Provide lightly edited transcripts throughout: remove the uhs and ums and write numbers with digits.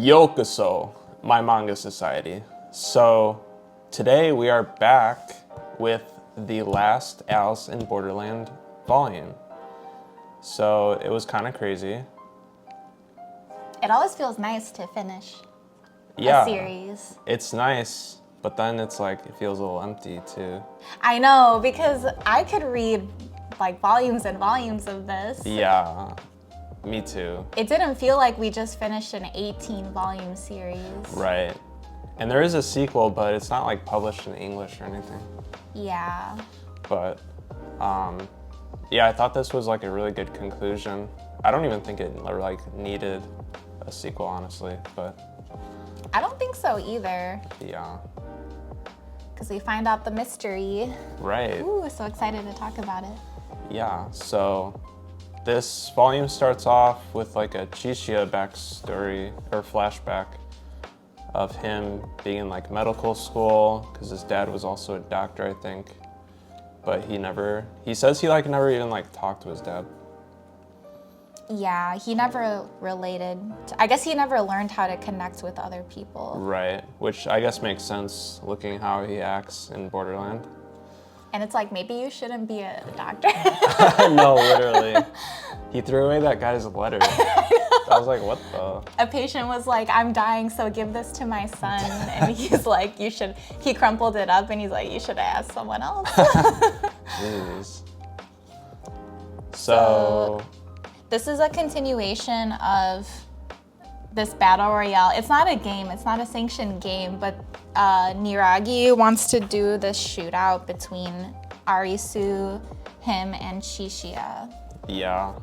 Yokoso, my manga society. So today we are back with the last Alice in Borderland volume. So it was kind of crazy. It always feels nice to finish Yeah, a series. it's nice, but then it's like it feels a little empty too. I know, because I could read like volumes and volumes of this. Yeah, me too. It didn't feel like we just finished an 18-volume series. Right. And there is a sequel, but it's not like published in English or anything. Yeah. But yeah, I thought this was like a really good conclusion. I don't even think it like needed a sequel, honestly, but I don't think so either, yeah. because we find out the mystery. Right. Ooh, so excited to talk about it. Yeah, so this volume starts off with like a Chishia backstory or flashback of him being in like medical school because his dad was also a doctor, I think. But he says he like never even like talked to his dad. Yeah, he never related. I guess he never learned how to connect with other people. Right, which I guess makes sense looking how he acts in Borderland. And it's like, maybe you shouldn't be a doctor. No, literally. He threw away that guy's letter. I was like, what the? A patient was like, I'm dying, so give this to my son. And he's like, he crumpled it up and he's like, you should have asked someone else. Jeez. So this is a continuation of this battle royale. It's not a game, it's not a sanctioned game, but Niragi wants to do this shootout between Arisu, him, and Chishia. yeah.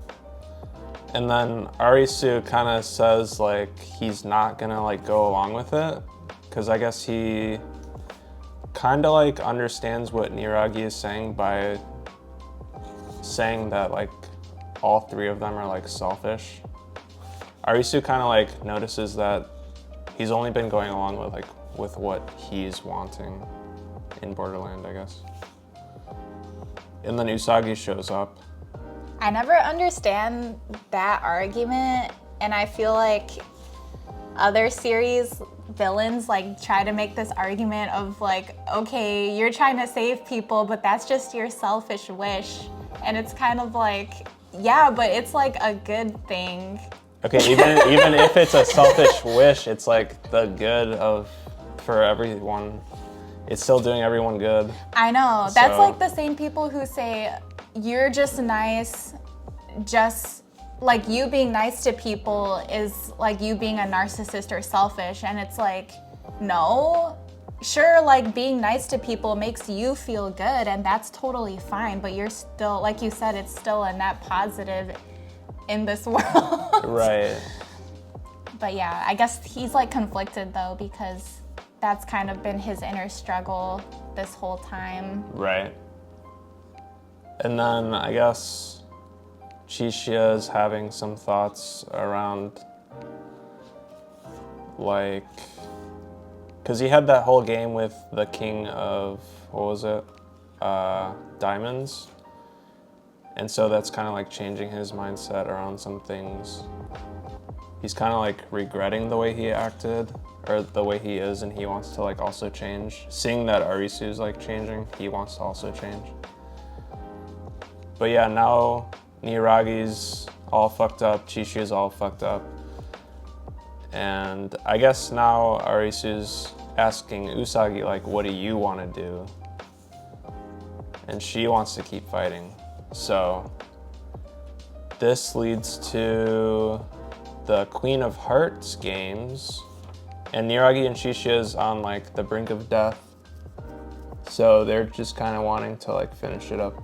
And then Arisu kind of says like he's not gonna like go along with it because I guess he kind of like understands what Niragi is saying by saying that like all three of them are like selfish. Arisu kind of like notices that he's only been going along with what he's wanting in Borderland, I guess. And then Usagi shows up. I never understand that argument, and I feel like other series villains like try to make this argument of like, okay, you're trying to save people, but that's just your selfish wish. And it's kind of like, yeah, but it's like a good thing. Okay, even if it's a selfish wish, it's like the good for everyone. It's still doing everyone good. I know. That's So- like the same people who say you're just nice, just like you being nice to people is like you being a narcissist or selfish. And it's like, no, sure, like being nice to people makes you feel good and that's totally fine, but you're still, like you said, it's still a net positive in this world. Right. But yeah, I guess he's like conflicted though, because that's kind of been his inner struggle this whole time. Right. And then I guess Chishia is having some thoughts around like, because he had that whole game with the king of, what was it? Diamonds. And so that's kind of like changing his mindset around some things. He's kind of like regretting the way he acted or the way he is, and he wants to like also change. Seeing that Arisu's like changing, he wants to also change. But yeah, now Niragi's all fucked up, Chishia's all fucked up. And I guess now Arisu's asking Usagi like, what do you want to do? And she wants to keep fighting. So this leads to the Queen of Hearts games, and Niragi and Chishia's on like the brink of death. So they're just kind of wanting to like finish it up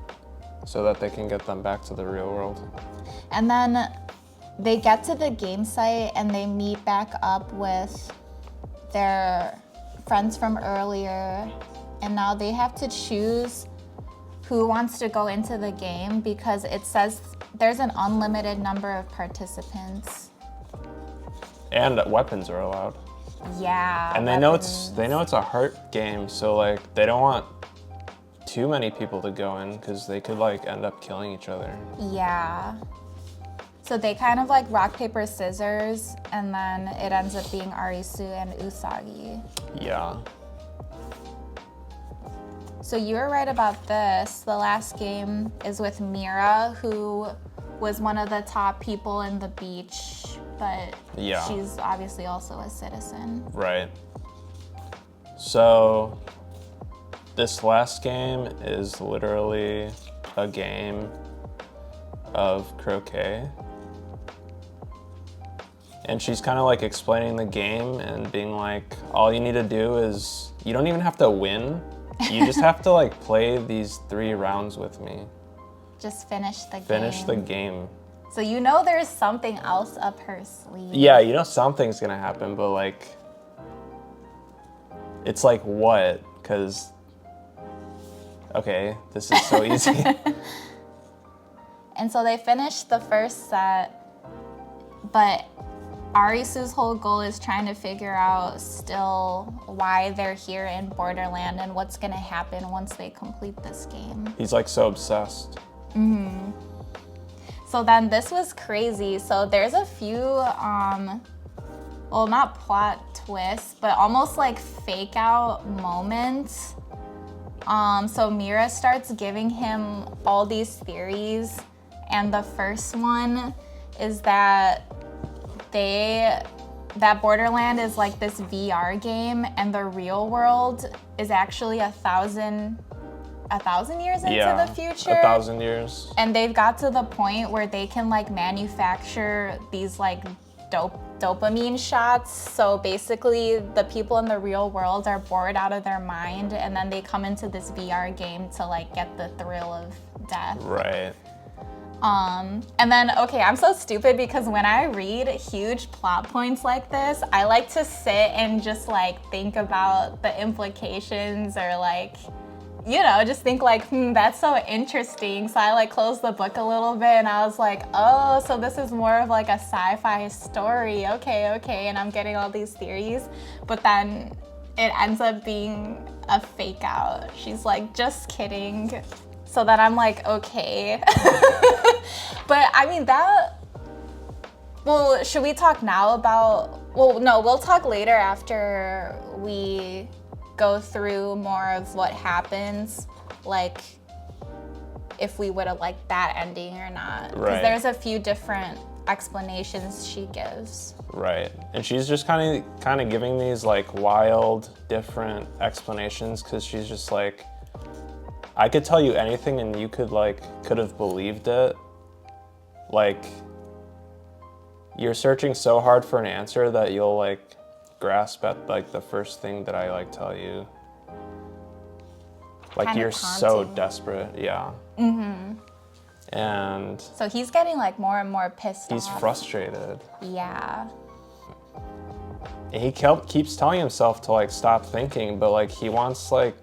so that they can get them back to the real world. And then they get to the game site and they meet back up with their friends from earlier, and now they have to choose who wants to go into the game because it says there's an unlimited number of participants. And weapons are allowed. Yeah. And they know it's a heart game, so like they don't want too many people to go in because they could like end up killing each other. Yeah. So they kind of like rock, paper, scissors, and then it ends up being Arisu and Usagi. Yeah. So you were right about this. The last game is with Mira, who was one of the top people in the beach, but Yeah. she's obviously also a citizen. Right. So this last game is literally a game of croquet. And she's kind of like explaining the game and being like, all you need to do is, you don't even have to win. You just have to like play these 3 rounds with me. Just finish the game. Finish the game. So you know there's something else up her sleeve. Yeah, you know something's gonna happen, but like, it's like what? Because, okay, this is so easy. And so they finished the first set, but Arisu's whole goal is trying to figure out still why they're here in Borderland and what's gonna happen once they complete this game. He's like so obsessed. So then this was crazy. So there's a few, well, not plot twists, but almost like fake out moments. So Mira starts giving him all these theories, and the first one is that that Borderland is like this VR game, and the real world is actually 1,000 years into the future. 1,000 years. And they've got to the point where they can like manufacture these like dopamine shots. So basically the people in the real world are bored out of their mind, and then they come into this VR game to like get the thrill of death. Right. And then, okay, I'm so stupid because when I read huge plot points like this, I like to sit and just like think about the implications, or like, you know, just think like, that's so interesting. So I like closed the book a little bit and I was like, oh, so this is more of like a sci-fi story. Okay. And I'm getting all these theories, but then it ends up being a fake out. She's like, just kidding. So then I'm like, okay. But I mean well, should we talk now about, well, no, we'll talk later after we go through more of what happens, like if we would have liked that ending or not. Because Right. there's a few different explanations she gives. Right. And she's just kind of giving these like wild, different explanations, because she's just like, I could tell you anything and you could have believed it. Like, you're searching so hard for an answer that you'll like grasp at like the first thing that I like tell you. Like, Kind of you're so taunting. desperate. Yeah. And So he's getting like more and more pissed he's off. frustrated. Yeah. And he keeps telling himself to like stop thinking, but like he wants like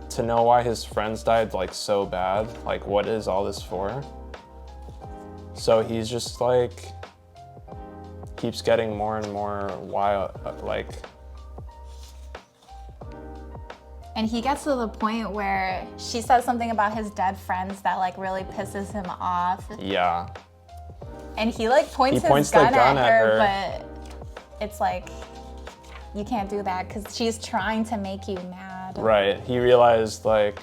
to know why his friends died like so bad. Like, what is all this for? So he's just like keeps getting more and more wild, like. And he gets to the point where she says something about his dead friends that like really pisses him off. Yeah. And he like points He points his the gun, gun at at her, her. but it's like, you can't do that because she's trying to make you mad. Right. He realized like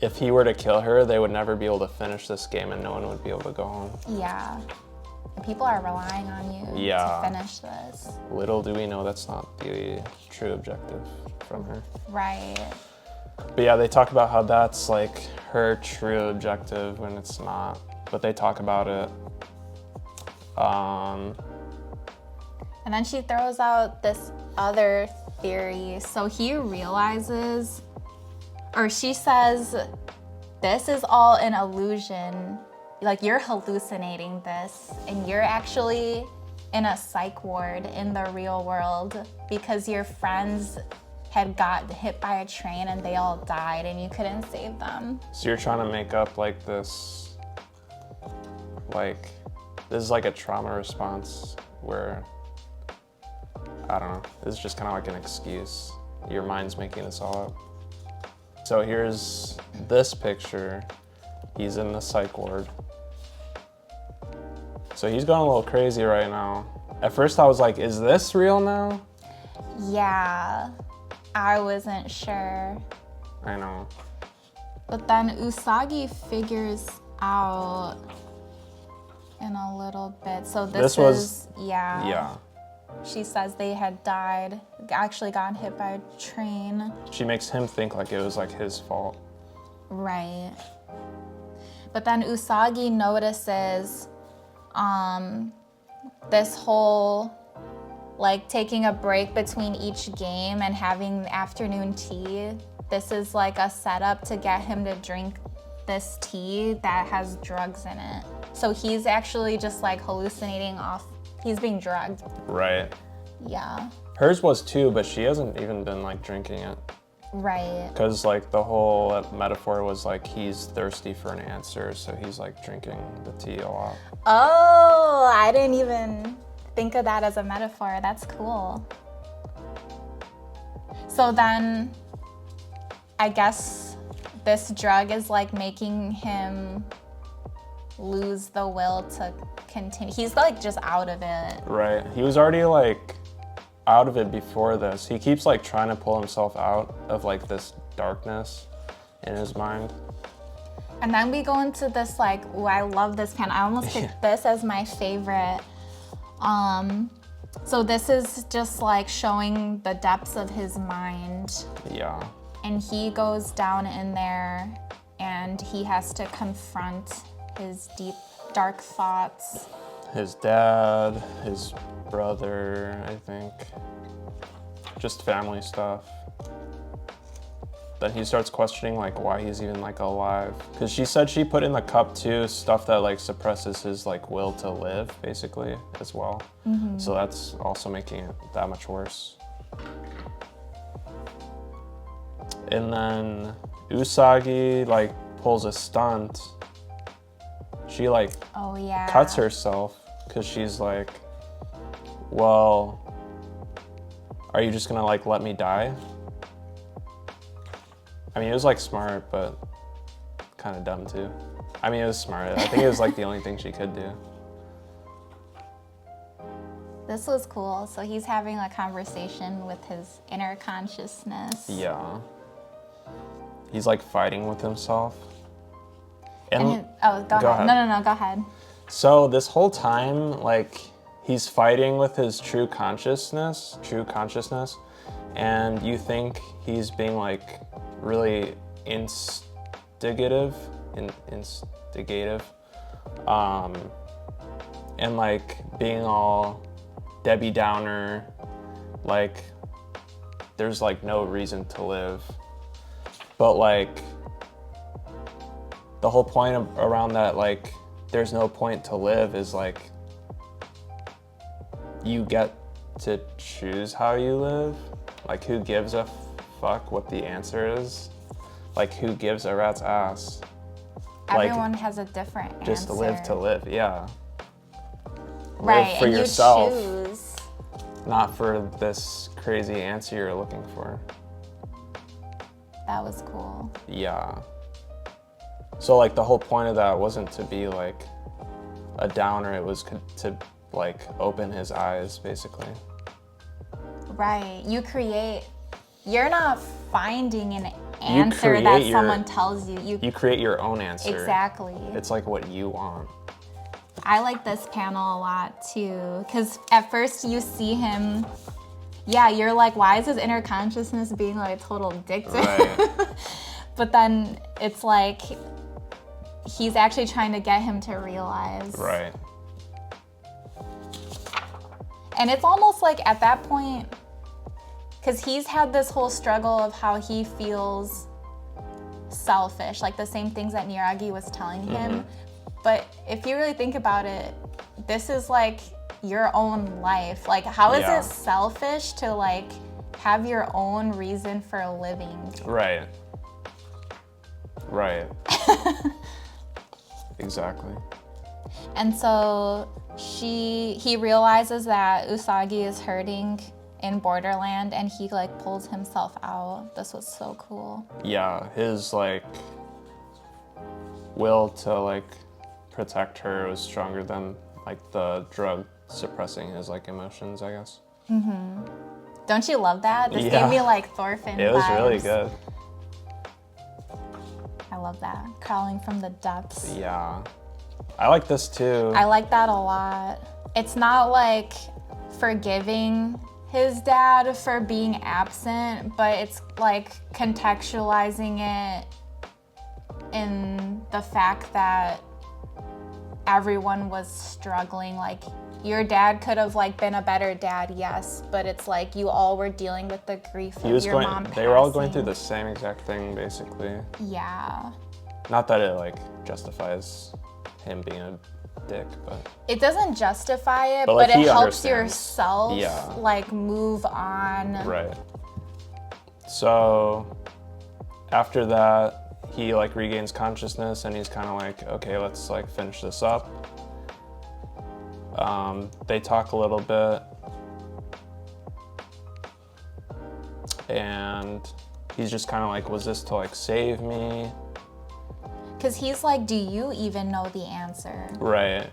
if he were to kill her, they would never be able to finish this game and no one would be able to go home. Yeah. And people are relying on you Yeah. to finish this. Little do we know that's not the true objective from her. Right. But yeah, they talk about how that's like her true objective when it's not. But they talk about it. And then she throws out this other theory. So he realizes, or she says, this is all an illusion. Like, you're hallucinating this, and you're actually in a psych ward in the real world because your friends had got hit by a train and they all died and you couldn't save them. So you're trying to make up like this, like, this is like a trauma response where, I don't know, this is just kind of like an excuse. Your mind's making this all up. So here's this picture. He's in the psych ward. So he's going a little crazy right now. At first I was like, is this real now? Yeah, I wasn't sure. I know. But then Usagi figures out in a little bit. So this was, yeah. Yeah. She says they had died, actually got hit by a train. She makes him think like it was like his fault. Right. But then Usagi notices this whole like taking a break between each game and having afternoon tea. This is like a setup to get him to drink this tea that has drugs in it. So he's actually just like hallucinating off, he's being drugged. Right. Yeah. Hers was too, but she hasn't even been like drinking it. Right. Because like the whole metaphor was like he's thirsty for an answer, so he's like drinking the tea a lot. Oh, I didn't even think of that as a metaphor. That's cool. So then I guess this drug is like making him lose the will to continue. He's like just out of it. Right. He was already like out of it before this. He keeps like trying to pull himself out of like this darkness in his mind. And then we go into this like, ooh, I love this pen. I almost picked this as my favorite. So this is just like showing the depths of his mind. Yeah. And he goes down in there and he has to confront his deep, dark thoughts. His dad, his brother, I think. Just family stuff. Then he starts questioning like why he's even like alive. Cause she said she put in the cup too stuff that like suppresses his like will to live basically as well. Mm-hmm. So that's also making it that much worse. And then Usagi like pulls a stunt. She like oh, yeah. cuts herself because she's like, well, are you just gonna like let me die? I mean, it was like smart, but kind of dumb too. I mean, it was smart. I think it was like the only thing she could do. This was cool. So he's having a conversation with his inner consciousness. Yeah. He's like fighting with himself. Go ahead. No, go ahead. So this whole time, like, he's fighting with his true consciousness, and you think he's being like really instigative, and like being all Debbie Downer, like there's like no reason to live. But like the whole point around that, like there's no point to live is like you get to choose how you live. Like who gives a fuck what the answer is? Like who gives a rat's ass? Everyone has a different answer. Just live to live, yeah. Right, live for and yourself, you choose. not for this crazy answer you're looking for. That was cool. Yeah. So like the whole point of that wasn't to be like a downer, it was to like open his eyes basically. Right, you're not finding an answer that someone tells you. You create your own answer. Exactly. It's like what you want. I like this panel a lot too, because at first you see him, yeah, you're like, why is his inner consciousness being like a total dick to him? Right. But then it's like, he's actually trying to get him to realize. Right. And it's almost like at that point, because he's had this whole struggle of how he feels selfish, like the same things that Niragi was telling him. Mm-hmm. But if you really think about it, this is like your own life. Like, how is it selfish to like have your own reason for living? Right. Right. Exactly. And so he realizes that Usagi is hurting in Borderland, and he like pulls himself out. This was so cool. Yeah, his like will to like protect her was stronger than like the drug suppressing his like emotions, I guess. Don't you love that? This Yeah. gave me like Thorfinn It was vibes. really good. I love that. Crawling from the depths. Yeah. I like this too. I like that a lot. It's not like forgiving his dad for being absent, but it's like contextualizing it in the fact that everyone was struggling. Like, your dad could have like been a better dad, yes, but it's like you all were dealing with the grief of your mom passing. They were all going through the same exact thing, basically. Yeah. Not that it like justifies him being a dick, but It doesn't justify it, But, but, like, it he helps understands. yourself Yeah. like move on. right. So after that, he like regains consciousness and he's kind of like, okay, let's like finish this up. They talk a little bit, and he's just kind of like, was this to like save me? Because he's like, do you even know the answer? Right.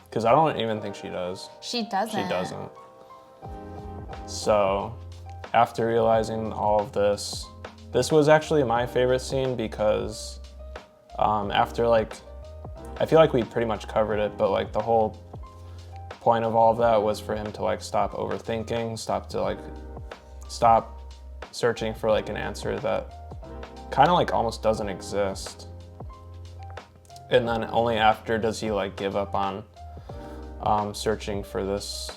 Because I don't even think she does. She doesn't. She doesn't. So after realizing all of this, this was actually my favorite scene because after like, I feel like we pretty much covered it, but like the whole point of all of that was for him to like stop overthinking, stop searching for like an answer that kind of like almost doesn't exist. And then only after does he like give up on searching for this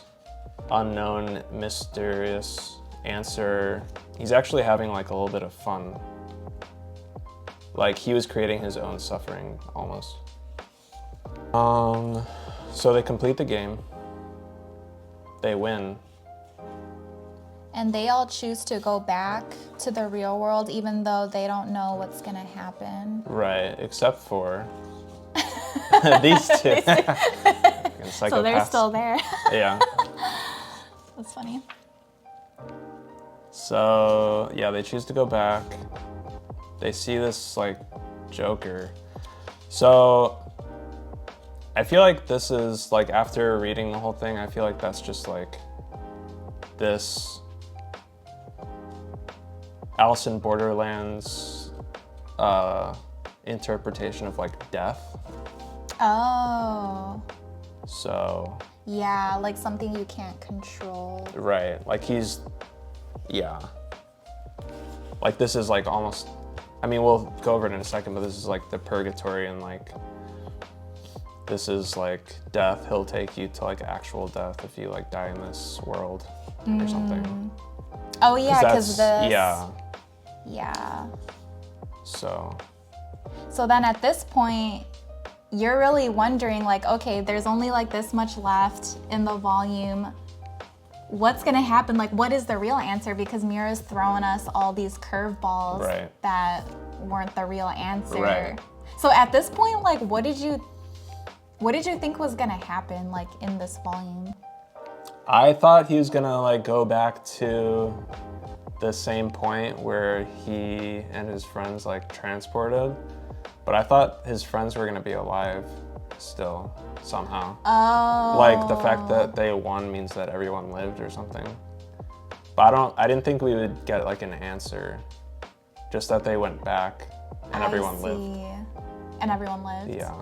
unknown, mysterious answer. He's actually having like a little bit of fun. Like he was creating his own suffering almost. So they complete the game. They win. And they all choose to go back to the real world even though they don't know what's gonna happen. Right, except for these two. So they're still there. Yeah. That's funny. So yeah, they choose to go back. They see this like Joker. So I feel like this is like, after reading the whole thing, I feel like that's just like this Alice in Borderland's interpretation of like death. Oh. So Yeah, like something you can't control. right, like yeah. Like this is like almost, I mean, we'll go over it in a second, but this is like the purgatory, and like this is like death. He'll take you to like actual death if you like die in this world or something. Oh yeah, because that's- this. Yeah. Yeah. So So then at this point, you're really wondering like, okay, there's only like this much left in the volume. What's gonna happen? Like, what is the real answer? Because Mira's throwing us all these curveballs Right. that weren't the real answer. Right. So at this point, like, what did you think was gonna happen, like, in this volume? I thought he was gonna like go back to the same point where he and his friends like transported, but I thought his friends were gonna be alive still somehow. Oh. Like the fact that they won means that everyone lived or something. But I didn't think we would get like an answer. Just that they went back and everyone lived. And everyone lived. Yeah.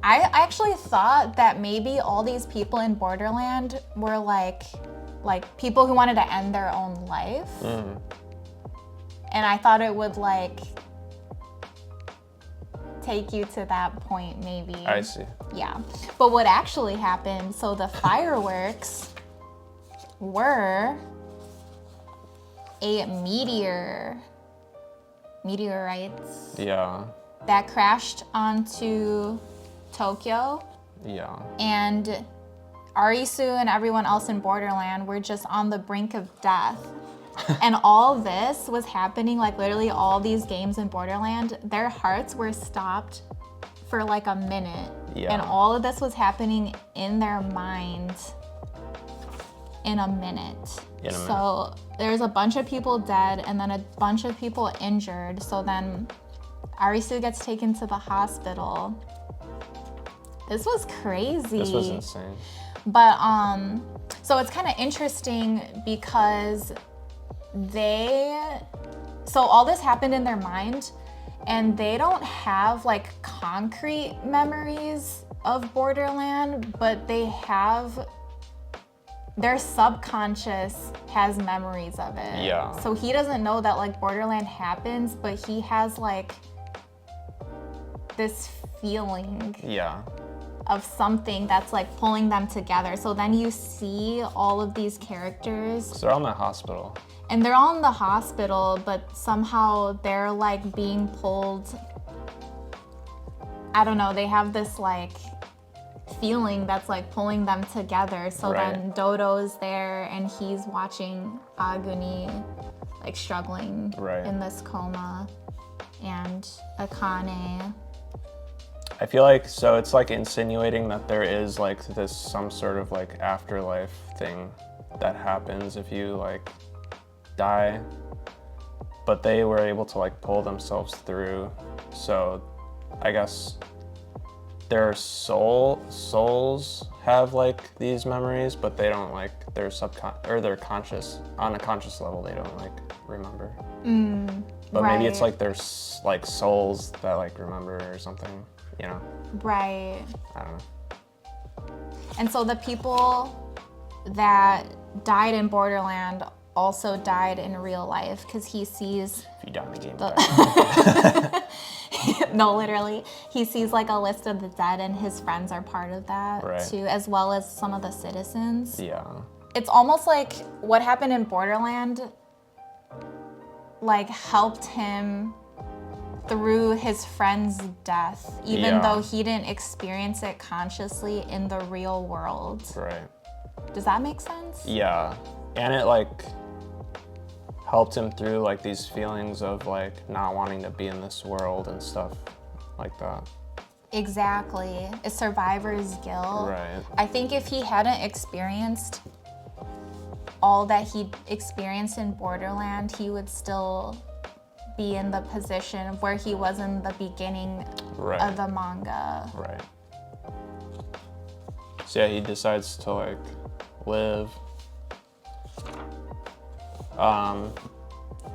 I actually thought that maybe all these people in Borderland were like people who wanted to end their own life. And I thought it would like take you to that point maybe. I see. Yeah. But what actually happened, so the fireworks were a meteorites Yeah. that crashed onto Tokyo, Yeah. and Arisu and everyone else in Borderland were just on the brink of death. And all this was happening, like literally all these games in Borderland, their hearts were stopped for like a minute. Yeah. And all of this was happening in their minds in a minute. So there's a bunch of people dead and then a bunch of people injured. So then Arisu gets taken to the hospital. This was crazy. This was insane. But so it's kind of interesting because so all this happened in their mind, and they don't have like concrete memories of Borderland, but their subconscious has memories of it. Yeah. So he doesn't know that like Borderland happens, but he has like this feeling of something that's like pulling them together. So then you see all of these characters. So they're all in the hospital. And they're all in the hospital, but somehow they're like being pulled. I don't know, they have this like feeling that's like pulling them together. So then Dodo's there and he's watching Aguni like struggling in this coma, and Akane. I feel like, so it's like insinuating that there is like some sort of like afterlife thing that happens if you like die, but they were able to like pull themselves through. So I guess their souls have like these memories, but they don't like their their conscious, on a conscious level, they don't like remember. But maybe it's like there's like souls that like remember or something, you know? Right. I don't know. And so the people that died in Borderland also died in real life, because he sees... If you die in the game, die. No, literally. He sees like a list of the dead, and his friends are part of that too, as well as some of the citizens. Yeah. It's almost like what happened in Borderland like helped him through his friend's death, even though he didn't experience it consciously in the real world. Right. Does that make sense? Yeah. And it like helped him through like these feelings of like not wanting to be in this world and stuff like that. Exactly. It's survivor's guilt. Right. I think if he hadn't experienced all that he experienced in Borderland, he would still be in the position where he was in the beginning of the manga. Right. So yeah, he decides to like live.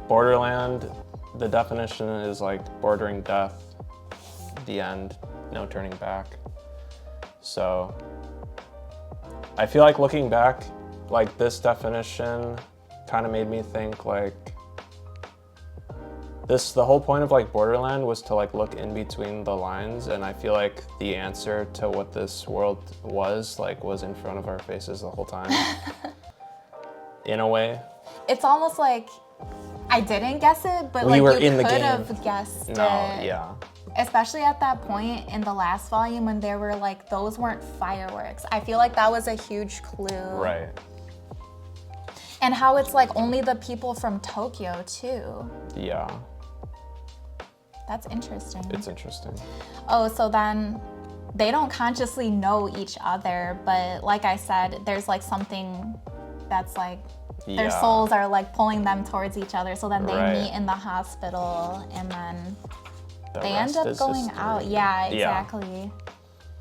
Borderland, the definition is like bordering death, the end, no turning back. So I feel like looking back, like this definition kind of made me think like the whole point of like Borderland was to like look in between the lines, and I feel like the answer to what this world was in front of our faces the whole time. In a way. It's almost like I didn't guess it, but like you could have guessed it. Yeah. Especially at that point in the last volume when there were like, those weren't fireworks. I feel like that was a huge clue. Right. And how it's like only the people from Tokyo too. Yeah. That's interesting. It's interesting. Oh, so then they don't consciously know each other, but like I said, there's like something that's like their souls are like pulling them towards each other. So then they meet in the hospital, and then they end up going out. Yeah, exactly.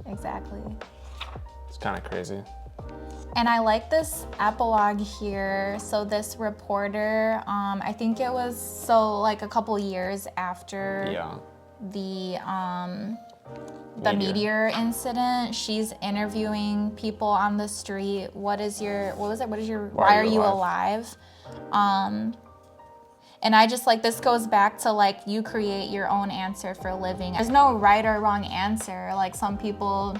Exactly. It's kind of crazy. And I like this epilogue here. So this reporter, I think it was like a couple years after the meteor incident, she's interviewing people on the street. Why are you alive? And I just like, this goes back to like, you create your own answer for living. There's no right or wrong answer. Like some people,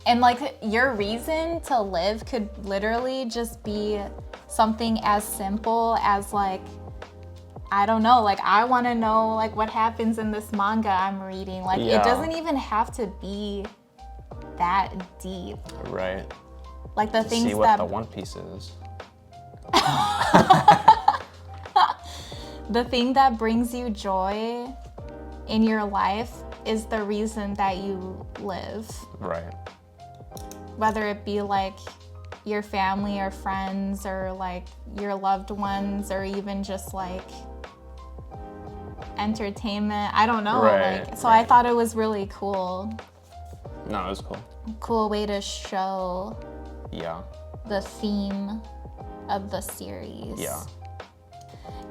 and like your reason to live could literally just be something as simple as like, I don't know, like I want to know like what happens in this manga I'm reading. Like it doesn't even have to be that deep. Right. Like the things see what the One Piece is. The thing that brings you joy in your life is the reason that you live. Right. Whether it be like your family or friends or like your loved ones or even just like entertainment. I don't know. I thought it was really cool. No, it was cool. Cool way to show Yeah. the theme of the series. Yeah.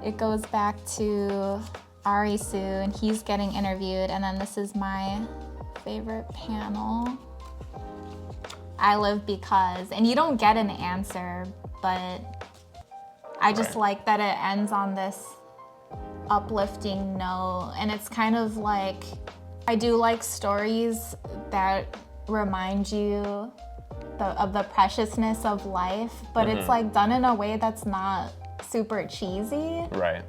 It goes back to Arisu, and he's getting interviewed, and then this is my favorite panel. I live because, and you don't get an answer, but I just like that it ends on this uplifting note, and it's kind of like, I do like stories that remind you of the preciousness of life, but it's like done in a way that's not super cheesy. Right.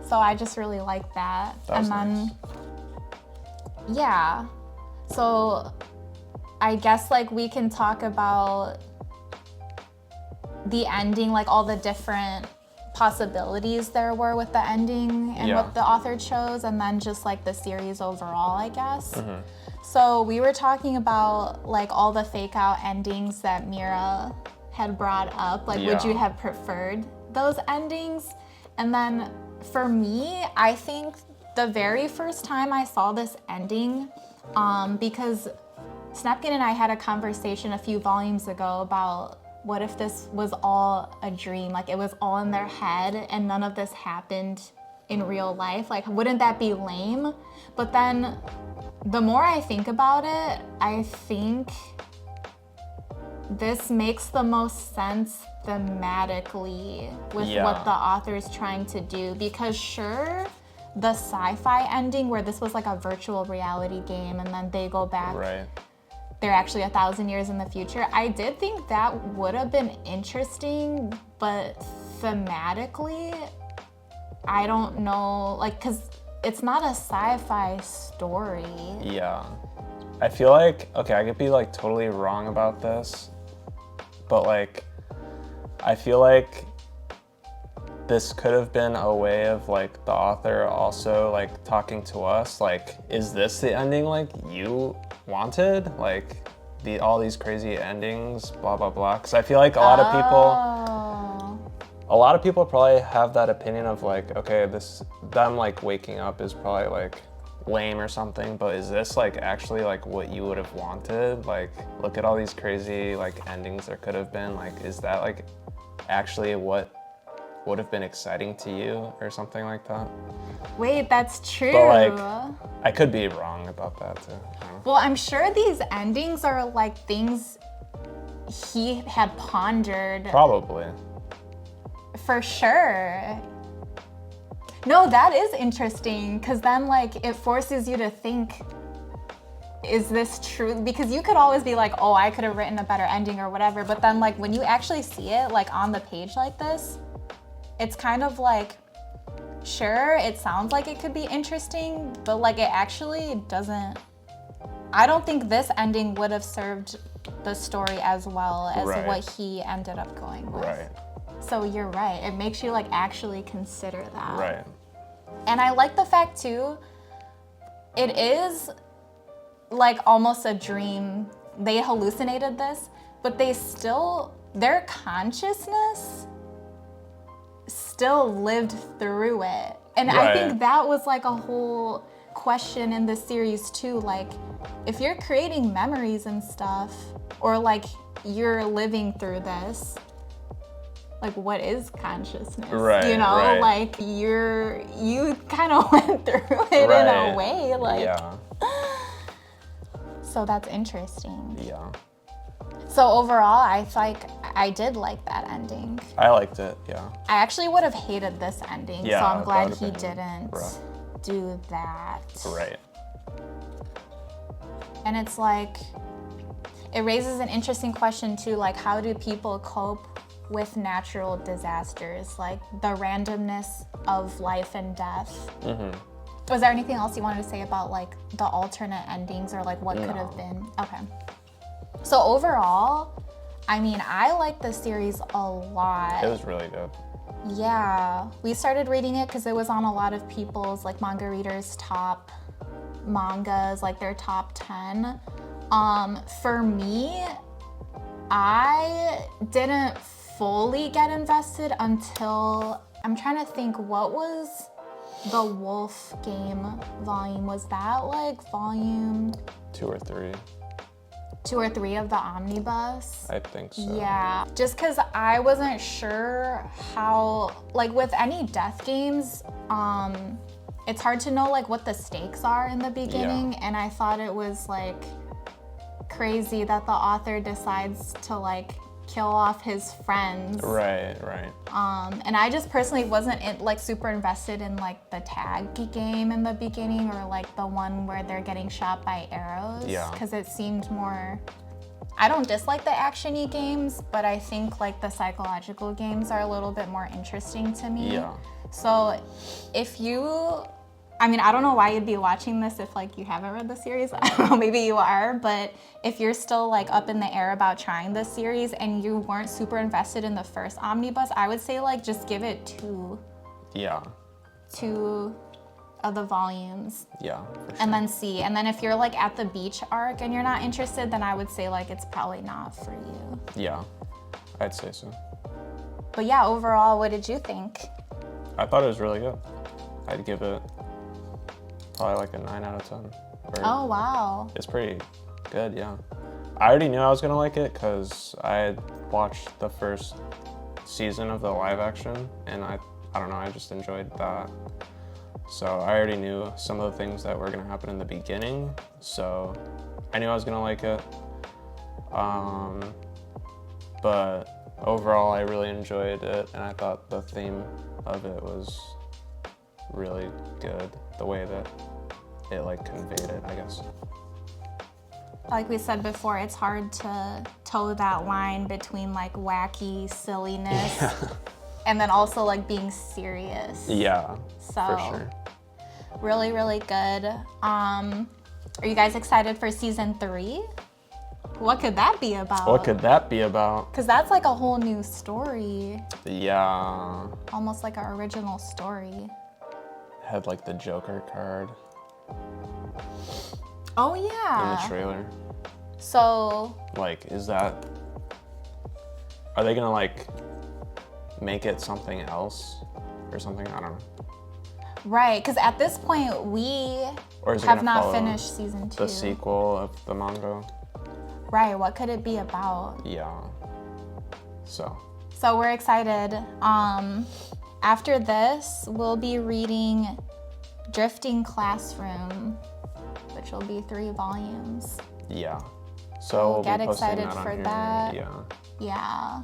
So I just really like that. That was nice. Yeah. So I guess like we can talk about the ending, like all the different possibilities there were with the ending and what the author chose, and then just like the series overall, I guess. So we were talking about like all the fake out endings that Mira had brought up. Like, would you have preferred those endings? And then for me, I think the very first time I saw this ending, because Snapkin and I had a conversation a few volumes ago about what if this was all a dream, like it was all in their head and none of this happened in real life. Like, wouldn't that be lame? But then the more I think about it, I think this makes the most sense thematically with what the author is trying to do. Because sure, the sci-fi ending where this was like a virtual reality game and then they go back, they're actually 1,000 years in the future. I did think that would have been interesting, but thematically, I don't know, like, cause it's not a sci-fi story. Yeah. I feel like, okay, I could be like totally wrong about this, but like, I feel like this could have been a way of like the author also like talking to us, like, is this the ending like you wanted? Like all these crazy endings, blah, blah, blah. Cause I feel like a lot of people probably have that opinion of like, okay, them like waking up is probably like lame or something, but is this like actually like what you would have wanted? Like, look at all these crazy like endings there could have been. Like, is that like actually what would have been exciting to you or something like that? Wait, that's true. But like, I could be wrong about that too. Well, I'm sure these endings are like things he had pondered. Probably. For sure. No, that is interesting, because then like it forces you to think, is this true? Because you could always be like, oh, I could have written a better ending or whatever, but then like when you actually see it like on the page like this, it's kind of like, sure, it sounds like it could be interesting, but like it actually doesn't. I don't think this ending would have served the story as well as what he ended up going with. Right. So you're right. It makes you like actually consider that. Right. And I like the fact too, it is like almost a dream. They hallucinated this, but their consciousness still lived through it. And I think that was like a whole question in this series too. Like, if you're creating memories and stuff, or like you're living through this, like, what is consciousness? Right, you know, right. like you kind of went through it in a way, like. So that's interesting. Yeah. So overall, I did like that ending. I liked it, yeah. I actually would have hated this ending, Yeah, so I'm glad that he would have been didn't rough. do that. Right. And it's like, it raises an interesting question too, like how do people cope with natural disasters, like the randomness of life and death? Was there anything else you wanted to say about like the alternate endings or like what could have been? Okay. So overall, I mean, I like the series a lot. It was really good. Yeah, we started reading it because it was on a lot of people's like manga readers' top mangas, like their top 10. For me, I didn't fully get invested until, I'm trying to think, what was the Wolf game volume, was that like volume 2 or 3. 2 or 3 of the Omnibus? I think so. Yeah, just because I wasn't sure how, like with any death games, it's hard to know like what the stakes are in the beginning, and I thought it was like crazy that the author decides to like kill off his friends. Right. And I just personally wasn't like super invested in like the tag game in the beginning, or like the one where they're getting shot by arrows. Yeah. Because it seemed more, I don't dislike the action-y games, but I think like the psychological games are a little bit more interesting to me. Yeah. So if you, I mean, I don't know why you'd be watching this if like you haven't read the series. I don't know, maybe you are, but if you're still like up in the air about trying this series and you weren't super invested in the first Omnibus, I would say like just give it 2 of the volumes. Yeah, for sure. And then see. And then if you're like at the beach arc and you're not interested, then I would say like it's probably not for you. Yeah, I'd say so. But yeah, overall, what did you think? I thought it was really good. I'd give it probably like a 9 out of 10. Oh, wow. It's pretty good, yeah. I already knew I was gonna like it because I had watched the first season of the live action, and I don't know, I just enjoyed that. So I already knew some of the things that were gonna happen in the beginning, so I knew I was gonna like it. But overall, I really enjoyed it, and I thought the theme of it was really good, the way that it like conveyed it, I guess. Like we said before, it's hard to toe that line between like wacky silliness and then also like being serious. Yeah, So for sure. really, really good. Are you guys excited for season 3? What could that be about? What could that be about? Because that's like a whole new story. Yeah. Almost like our original story. Had like the Joker card Oh in yeah. the trailer. So Like, are they gonna like make it something else or something? I don't know. right, because at this point we Or is it have gonna not follow finished season 2. the sequel of the manga? Right, what could it be about? Yeah. So So we're excited. After this, we'll be reading Drifting Classroom, which will be 3 volumes. yeah. So we'll get be posting excited that on for here. that. Yeah. Yeah.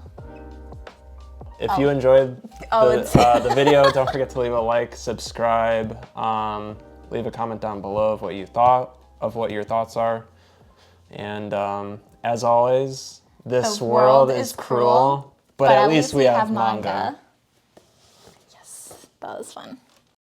If you enjoyed it's- the video, don't forget to leave a like, subscribe, leave a comment down below of what you thought, of what your thoughts are. And as always, this The world is cruel, but at least we have manga. Yes, that was fun.